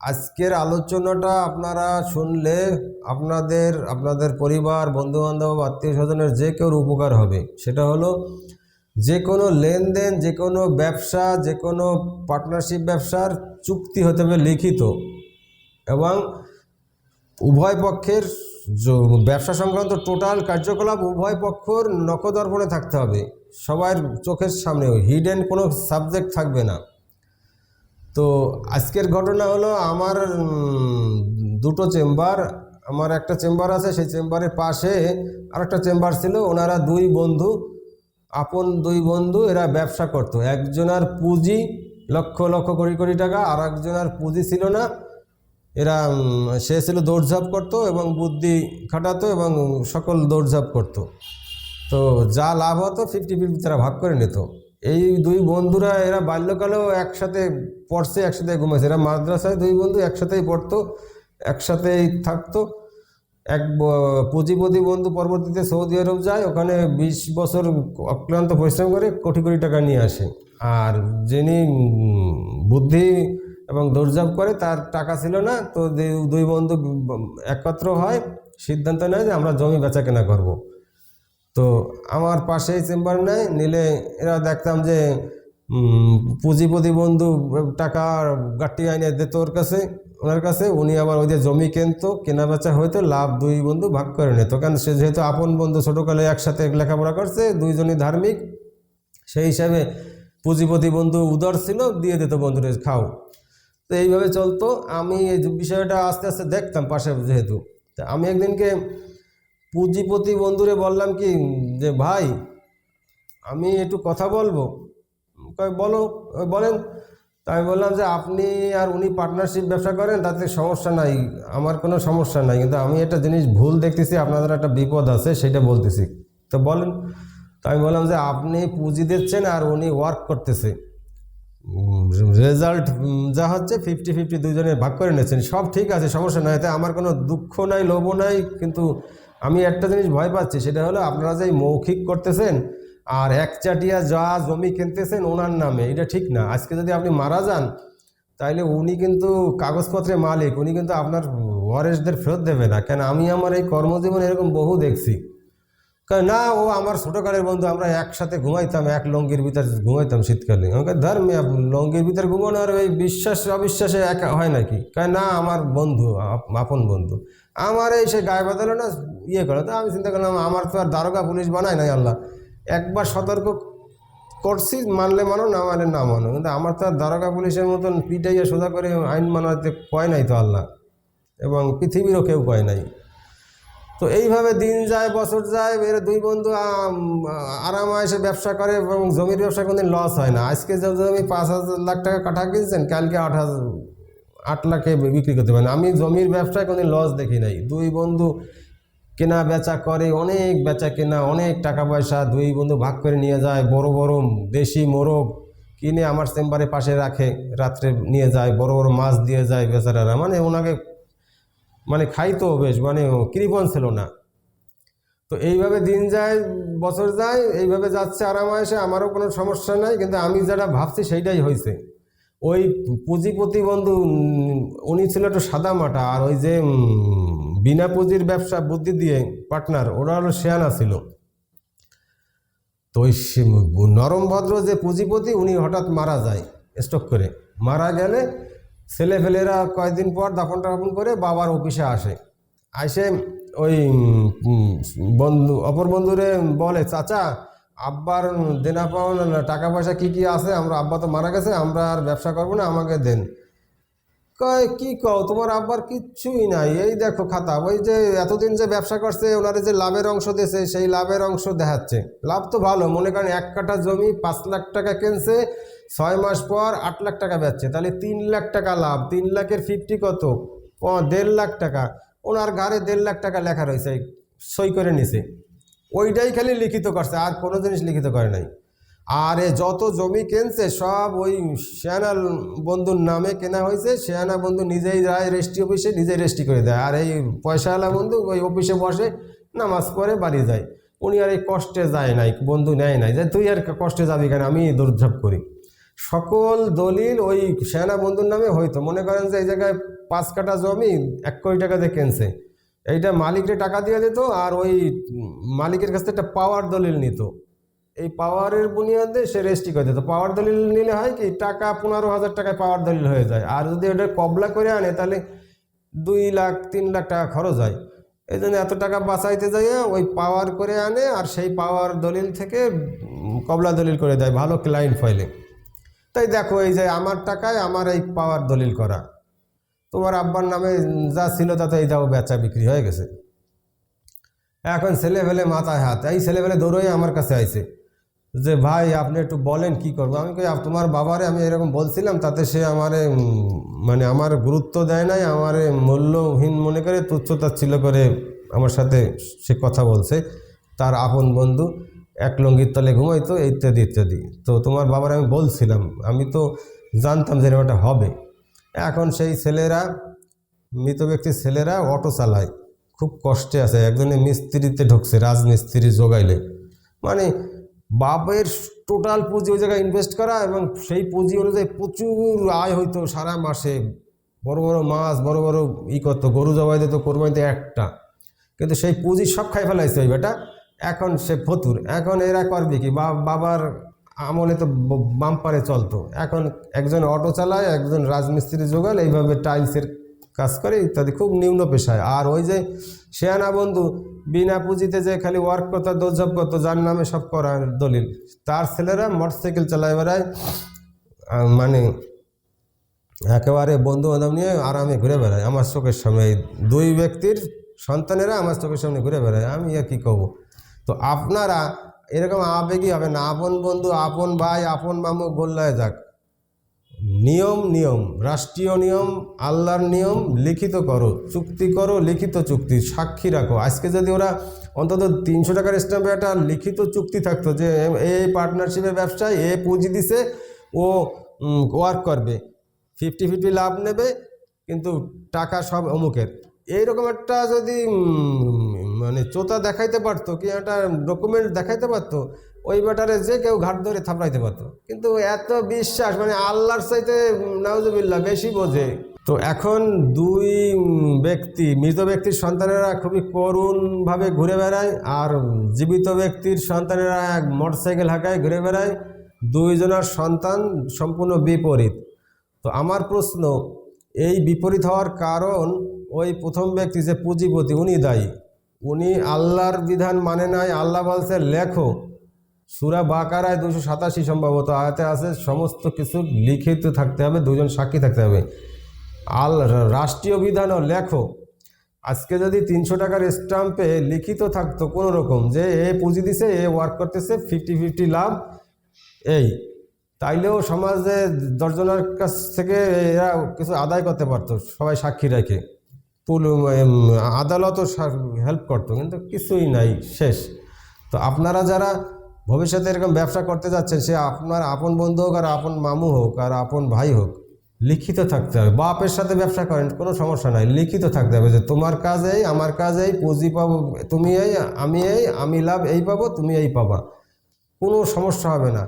আজকের আলোচনাটা আপনারা শুনলে আপনাদের পরিবার, বন্ধুবান্ধব, আত্মীয় স্বজনের যে কেউ উপকার হবে। সেটা হলো যে কোনো লেনদেন, যে কোনো ব্যবসা, যে কোনো পার্টনারশিপ ব্যবসার চুক্তি হতে হবে লিখিত, এবং উভয় পক্ষের ব্যবসা সংক্রান্ত টোটাল কার্যকলাপ উভয় পক্ষর নখদর্পণে থাকতে হবে, সবার চোখের সামনে, হিডেন কোনো সাবজেক্ট থাকবে না। তো আজকের ঘটনা হলো আমার দুটো চেম্বার, আমার একটা চেম্বার আছে, সেই চেম্বারের পাশে আরেকটা চেম্বার ছিল। ওনারা দুই বন্ধু, আপন দুই বন্ধু, এরা ব্যবসা করতো। একজনের পুঁজি লক্ষ লক্ষ কোটি কোটি টাকা, আর একজনের পুঁজি ছিল না। এরা সে ছিল দৌড়ঝাঁপ করতো এবং বুদ্ধি খাটাতো এবং সকল দৌড়ঝাঁপ করতো। তো যা লাভ হতো 50-50 তারা ভাগ করে নিত। এই দুই বন্ধুরা এরা বাল্যকালেও একসাথে পড়ছে, একসাথে ঘুমাইছে। এরা মাদ্রাসায় দুই বন্ধু একসাথেই পড়তো, একসাথেই থাকতো। এক পুঁজিপতি বন্ধু পরবর্তীতে সৌদি আরব যায়, ওখানে 20 বছর অক্লান্ত পরিশ্রম করে কোটি কোটি টাকা নিয়ে আসে। আর যিনি বুদ্ধি এবং দৌড়ঝাঁপ করে তার টাকা ছিল না। তো দুই বন্ধু একত্র হয়, সিদ্ধান্ত নেয় যে আমরা জমি বেচা কেনা করবো। তো আমার পাশেই চেম্বার নেয়, নিলে এরা দেখতাম যে পুঁজিপতি বন্ধু টাকা গাটি আইনে দিত ওনার কাছে। উনি আবার ওই যে জমি কিনতো, কেনা বেচা হইতো, লাভ দুই বন্ধু ভাগ করে নিত। কারণ সে যেহেতু আপন বন্ধু, ছোটোকালে একসাথে লেখাপড়া করছে, দুইজনই ধার্মিক, সেই হিসাবে পুঁজিপতি বন্ধু উদার ছিল, দিয়ে দিত বন্ধুরে খাও। তো এইভাবে চলতো। আমি এই বিষয়টা আস্তে আস্তে দেখতাম পাশে যেহেতু। তা আমি একদিনকে পুঁজিপতি বন্ধুরে বললাম কি যে, ভাই আমি একটু কথা বলবো। বলো, বলেন। তাই আমি বললাম যে আপনি আর উনি পার্টনারশিপ ব্যবসা করেন, তাতে সমস্যা নাই, আমার কোনো সমস্যা নাই, কিন্তু আমি একটা জিনিস ভুল দেখতেছি, আপনাদের একটা বিপদ আছে, সেটা বলতেছি। তো বলেন। তো আমি বললাম যে আপনি পুঁজি দিচ্ছেন আর উনি ওয়ার্ক করতেছে, রেজাল্ট যা হচ্ছে 50-50 দুজনে ভাগ করে নিয়েছেন, সব ঠিক আছে, সমস্যা নাই, এতে আমার কোনো দুঃখ নাই, লোভও নাই। কিন্তু আমি একটা জিনিস ভয় পাচ্ছি, সেটা হলো আপনারা যে মৌখিক করতেছেন আর একচাটিয়া যা জমি কিনতেছেন ওনার নামে, এটা ঠিক না। আজকে যদি আপনি মারা যান, তাইলে উনি কিন্তু কাগজপত্রের মালিক, উনি কিন্তু আপনার ওয়ারেসদের ফেরত দেবে না। কেন, আমি আমার এই কর্মজীবনে এরকম বহু দেখছি। না, ও আমার ছোটোকালের বন্ধু, আমরা একসাথে ঘুমাইতাম, এক লঙ্গির ভিতরে ঘুমাইতাম শীতকালে। আমাকে ধর্মে লঙ্গির ভিতরে ঘুমানো আর ওই বিশ্বাস অবিশ্বাসে এক হয় নাকি? না, আমার বন্ধু, আপন বন্ধু। আমার এই সে গায়ে বাঁধালো না, ইয়ে করে। তো আমি চিন্তা করলাম, আমার তো আর দারোগা পুলিশ বানায় নাই আল্লাহ। একবার সতর্ক করছি, মানলে মানো, না মানলে না মানো। কিন্তু আমার তো আর দারোগা পুলিশের মতন পিটাইয়া সোজা করে আইন মানাতে কয় নাই তো আল্লাহ, এবং পৃথিবীরও কেউ কয় নাই। তো এইভাবে দিন যায়, বছর যায়, এর দুই বন্ধু আরামায়েসে ব্যবসা করে এবং জমির ব্যবসা কোনোদিন লস হয় না। আজকে যে জমি 5,000 লাখ টাকা কাঠা কিনছেন, কালকে 8 লাখে বিক্রি করতে পারেন। আমি জমির ব্যবসায় কোনোদিন লস দেখি নাই। দুই বন্ধু কেনা বেচা করে, অনেক বেচা কেনা, অনেক টাকা পয়সা দুই বন্ধু ভাগ করে নিয়ে যায়। বড় বড় দেশি মোরগ কিনে আমার চেম্বারের পাশে রাখে, রাত্রে নিয়ে যায়। বড় বড় মাছ দিয়ে যায় বেচারারা, মানে ওনাকে খাইতো বেশ, কৃপণ ছিল না। তো এইভাবে দিন যায়, বছর যায়, এইভাবে যাচ্ছে আরামায়েসে, আমারও কোনো সমস্যা নাই। কিন্তু আমি যেটা ভাবছি সেইটাই হয়েছে। ওই পুঁজিপতি বন্ধু উনি ছিল একটু সাদা মাটা, আর ওই যে বিনা পুঁজির ব্যবসা বুদ্ধি দিয়ে পার্টনার, ওরা হলো শেয়ানা ছিল। তো ওই নরম ভদ্র যে পুঁজিপতি, উনি হঠাৎ মারা যায় স্ট্রোক করে। মারা গেলে ছেলেফেলেরা কয়েকদিন পর দাফন টাফন করে বাবার অফিসে আসে। ওই বন্ধু, অপর বন্ধুরে বলে, চাচা আব্বার দেনা পাওনা টাকা পয়সা কি কি আছে, আমরা আব্বা তো মারা গেছে, আমরা আর ব্যবসা করবো না, আমাকে দেন। কয় কি কও, তোমার আব্বার কিচ্ছুই নাই, এই দেখো খাতা, ওই যে এতদিন যে ব্যবসা করছে ওনারা যে লাভের অংশ দিয়েছে, সেই লাভের অংশ দেখাচ্ছে। লাভ তো ভালো, মনে করেন 1 কাঠা জমি 5 লাখ টাকা কিনছে, 6 মাস পর 8 লাখ টাকা বেচছে, তাহলে 3 লাখ টাকা লাভ। 3 লাখের 50 কত? 1.5 লাখ টাকা। ওনার ঘরে 1.5 লাখ টাকা লেখা রয়েছে, সই করে নিছে। ওইটাই খালি লিখিত করছে, আর কোনো জিনিস লিখিত করে নাই। আর যত জমি কিনছে সব ওই শেয়ানা বন্ধুর নামে কেনা হয়েছে। শেয়ানা বন্ধু নিজেই যায় রেজিস্ট্রি অফিসে, নিজেই রেজিস্ট্রি করে দেয়। আর এই পয়সাওয়ালা বন্ধু ওই অফিসে বসে, নামাজ পড়ে বাড়ি যায়। উনি আর এই কষ্টে যায় নাই, বন্ধু নেয় নাই যে তুই আর কষ্টে যাবি কেন, আমি দৌড়ঝাঁপ করি। সকল দলিল ওই সেনা বন্ধুর নামে হইতো। মনে করেন যে এই জায়গায় 5 কাঠা জমি 1 কোটি টাকা দিয়ে কিনছে, এইটা মালিককে টাকা দিয়ে দিত, আর ওই মালিকের কাছ থেকে একটা পাওয়ার দলিল নিত। এই পাওয়ারের বুনিয়াদে সে রেজিস্ট্রি করে দিত। পাওয়ার দলিল নিলে হয় কি, টাকা 15,000 টাকায় পাওয়ার দলিল হয়ে যায়। আর যদি ওটা কবলা করে আনে তাহলে 2 লাখ 3 লাখ টাকা খরচ হয়। এই জন্য এত টাকা বাঁচাইতে যাইয়ে ওই পাওয়ার করে আনে, আর সেই পাওয়ার দলিল থেকে কবলা দলিল করে দেয় ভালো ক্লায়েন্ট ফাইলে। তাই দেখো, এই যে আমার টাকায় আমার এই পাওয়ার দলিল করা, তোমার আব্বার নামে যা ছিল তাতে এই যাও বেচা বিক্রি হয়ে গেছে। এখন ছেলেবেলে মাথায় হাত, এই ছেলেবেলে দৌড়ই আমার কাছে আইছে যে ভাই আপনি একটু বলেন কি করবো। আমি কই তোমার বাবারে আমি এরকম বলছিলাম, তাতে সে আমারে মানে আমার গুরুত্ব দেয় নাই, আমারে মূল্যহীন মনে করে তুচ্ছতাচ্ছিল্য করে আমার সাথে সে কথা বলছে। তার আপন বন্ধু, এক লঙ্গির তলে ঘুমাইতো, ইত্যাদি ইত্যাদি। তো তোমার বাবার আমি বলছিলাম, আমি তো জানতাম যে এরকমটা হবে। এখন সেই ছেলেরা, মৃত ব্যক্তির ছেলেরা অটো চালায়, খুব কষ্টে আছে। একজনে মিস্ত্রিতে ঢুকছে, রাজমিস্ত্রি জোগাইলে, মানে বাপের টোটাল পুঁজি ওই জায়গায় ইনভেস্ট করা, এবং সেই পুঁজি অনুযায়ী প্রচুর আয় হইতো সারা মাসে। বড় বড় মাছ, বড় বড় করতো, গরু জবাই দিত কোরবানিতে একটা। কিন্তু সেই পুঁজি সব খাই ফেলাইছে ওই বেটা। এখন সে ফতুর। এখন এরা করবে কি, বাবার আমলে তো বাম্পারে চলতো, এখন একজন অটো চালায়, একজন রাজমিস্ত্রি জোগাল, এইভাবে টাইলসের কাজ করে ইত্যাদি, খুব নিম্ন পেশায়। আর ওই যে শেয়ানা বন্ধু বিনা পুঁজিতে যে খালি ওয়ার্ক করতো, দোজব করতো, যার নামে সব করার দলিল, তার ছেলেরা মোটরসাইকেল চালায় বেড়ায়, মানে একেবারে বন্ধু বান্ধব নিয়ে আরামে ঘুরে বেড়ায় আমার চোখের সামনে। এই 2 ব্যক্তির সন্তানেরা আমার চোখের সামনে ঘুরে বেড়ায়। আমি আর কি কব। তো আপনারা এরকম আবেগী হবে না। আপন বন্ধু, আপন ভাই, আপন মামু গোল্লায় যাক, নিয়ম নিয়ম, রাষ্ট্রীয় নিয়ম, আল্লাহর নিয়ম, লিখিত করো, চুক্তি করো, লিখিত চুক্তি, সাক্ষী রাখো। আজকে যদি ওরা অন্তত 300 টাকার স্ট্যাম্পে একটা লিখিত চুক্তি থাকতো যে এই পার্টনারশিপের ব্যবসায় এ পুঁজি দিছে, ও ওয়ার্ক করবে, 50-50 লাভ নেবে, কিন্তু টাকা সব অমুকের, এইরকম একটা যদি মানে চোতা দেখাইতে পারতো, কি একটা ডকুমেন্ট দেখাইতে পারতো, ওই ব্যাটারে যে কেউ ঘাট ধরে থাপড়াইতে পারতো। কিন্তু এত বিশ্বাস, মানে আল্লাহর চাইতে নাউজুবিল্লাহ বেশি বোঝে। তো এখন 2 ব্যক্তি, মৃত ব্যক্তির সন্তানেরা খুবই করুণভাবে ঘুরে বেড়ায়, আর জীবিত ব্যক্তির সন্তানেরা এক মোটরসাইকেল হাঁকায় ঘুরে বেড়ায়। 2 জনের সন্তান সম্পূর্ণ বিপরীত। তো আমার প্রশ্ন, এই বিপরীত হওয়ার কারণ ওই প্রথম ব্যক্তি যে পুঁজিপতি, উনি দায়ী। উনি আল্লাহর বিধান মানে নাই। আল্লাহ বলছে লেখো, সূরা বাকারায় 287 সম্ভবত আয়াতে আছে, সমস্ত কিছু লিখিত থাকতে হবে, 2 জন সাক্ষী থাকতে হবে। রাষ্ট্রীয় বিধানও লেখো। আজকে যদি 300 টাকার স্ট্যাম্পে লিখিত থাকতো কোনো রকম যে এ পুঁজি দিছে, এ ওয়ার্ক করতেছে, 50-50 লাভ, এই, তাইলেও সমাজে 10 জনের কাছ থেকে এরা কিছু আদায় করতে পারতো, সবাই সাক্ষী রেখে, আদালতও হেল্প করতো। কিন্তু কিছুই নাই, শেষ। তো আপনারা যারা ভবিষ্যতে এরকম ব্যবসা করতে যাচ্ছেন, সে আপনার আপন বন্ধু হোক, আর আপন মামু হোক, আর আপন ভাই হোক, লিখিত থাকতে হবে। বাপের সাথে ব্যবসা করেন, কোনো সমস্যা নাই, লিখিত থাকতে হবে যে তোমার কাজ এই, আমার কাজ এই, পুঁজি পাবো তুমি এই, আমি লাভ এই পাবো, তুমি এই পাবা, কোনো সমস্যা হবে না।